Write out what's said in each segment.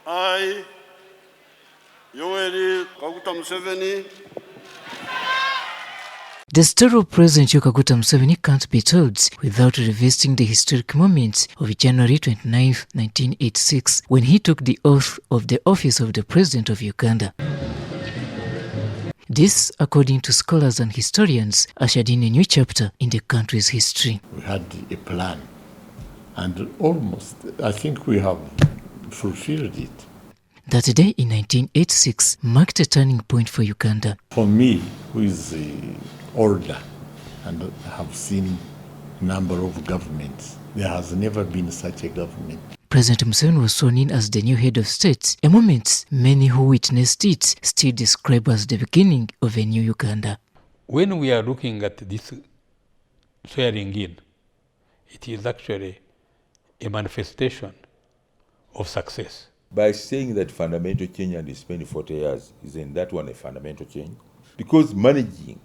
I, Yoweri Kaguta Museveni. The story of President Yoweri Kaguta Museveni can't be told without revisiting the historic moments of January 29, 1986, when he took the oath of the office of the President of Uganda. This, according to scholars and historians, ushered in a new chapter in the country's history. We had a plan, and almost, I think we have fulfilled it. That day in 1986 marked a turning point for Uganda. For me, who is older and have seen a number of governments, there has never been such a government. President Museveni was sworn in as the new head of state, a moment many who witnessed it still describe as the beginning of a new Uganda. When we are looking at this swearing in, it is actually a manifestation of success. By saying that fundamental change and spending 40 years, isn't that one a fundamental change? Because managing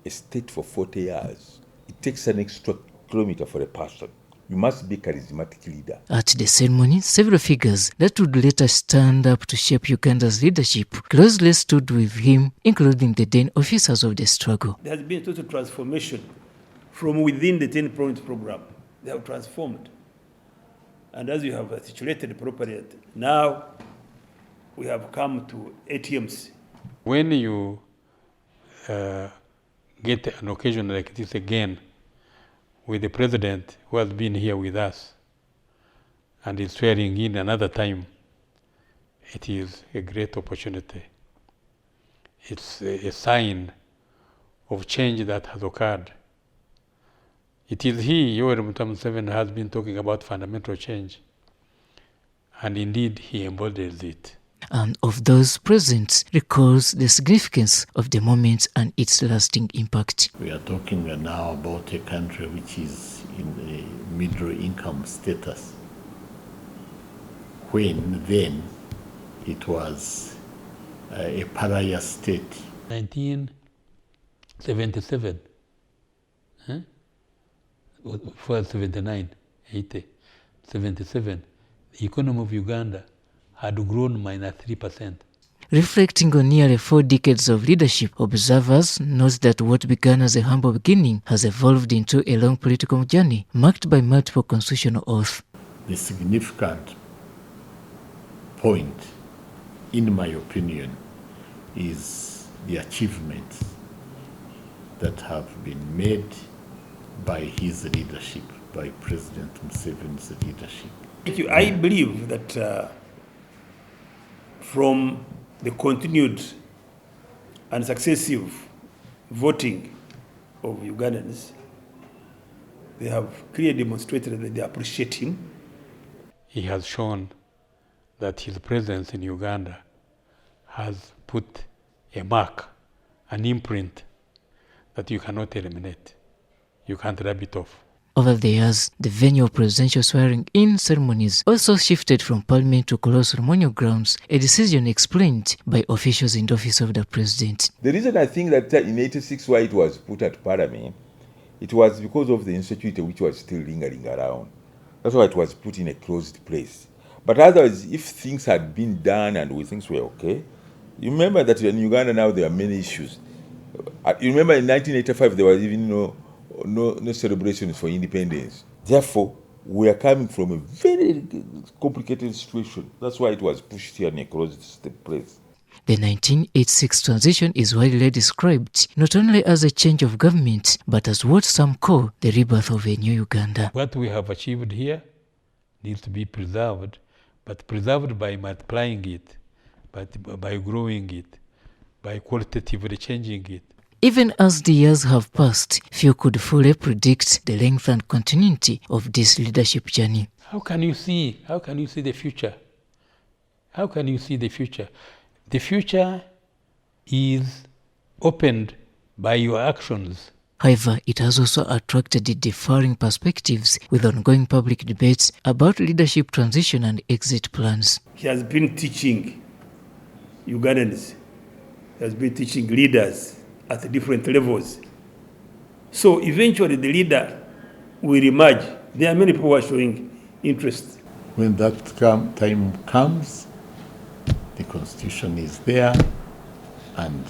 a state for 40 years, it takes an extra kilometer for a person. You must be a charismatic leader. At the ceremony, several figures that would later stand up to shape Uganda's leadership closely stood with him, including the then officers of the struggle. There has been a total transformation from within the 10-point program. They have transformed. And as you have articulated properly, now we have come to ATMs. When you get an occasion like this again, with the president who has been here with us and is swearing in another time, it is a great opportunity. It's a sign of change that has occurred. It is he, Yoweri Museveni, has been talking about fundamental change, and indeed he embodies it. And of those present recalls the significance of the moment and its lasting impact. We are talking now about a country which is in a middle income status, when then it was a pariah state. 1977, for 79, 80, 77, the economy of Uganda had grown -3%. Reflecting on nearly 4 decades of leadership, observers note that what began as a humble beginning has evolved into a long political journey marked by multiple constitutional oaths. The significant point, in my opinion, is the achievements that have been made by his leadership, by President Museveni's leadership. Thank you. I believe that from the continued and successive voting of Ugandans, they have clearly demonstrated that they appreciate him. He has shown that his presence in Uganda has put a mark, an imprint that you cannot eliminate. You can't rub it off. Over the years, the venue of presidential swearing-in ceremonies also shifted from Parliament to close ceremonial grounds, a decision explained by officials in the office of the president. The reason I think that in 86 why it was put at Parliament, it was because of the insecurity which was still lingering around. That's why it was put in a closed place. But otherwise, if things had been done and things were okay, you remember that in Uganda now there are many issues. You remember in 1985 there was even no celebrations for independence. Therefore, we are coming from a very complicated situation. That's why it was pushed here in a closed place. The 1986 transition is widely described not only as a change of government, but as what some call the rebirth of a new Uganda. What we have achieved here needs to be preserved, but preserved by multiplying it, by growing it, by qualitatively changing it. Even as the years have passed, few could fully predict the length and continuity of this leadership journey. How can you see the future? How can you see the future? The future is opened by your actions. However, it has also attracted differing perspectives with ongoing public debates about leadership transition and exit plans. He has been teaching Ugandans, he has been teaching leaders at the different levels. So eventually the leader will emerge. There are many people who are showing interest. When that time comes, The constitution is there, and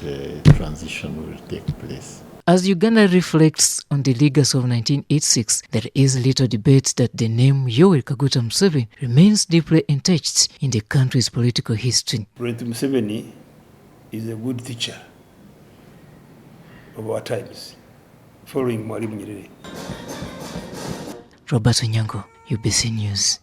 transition will take place. As Uganda reflects on the legacy of 1986, there is little debate that the name Yoweri Kaguta Museveni remains deeply entrenched in the country's political history. President Museveni is a good teacher of our times, following Mwalimu Nyerere. Robert Onyango, UBC News.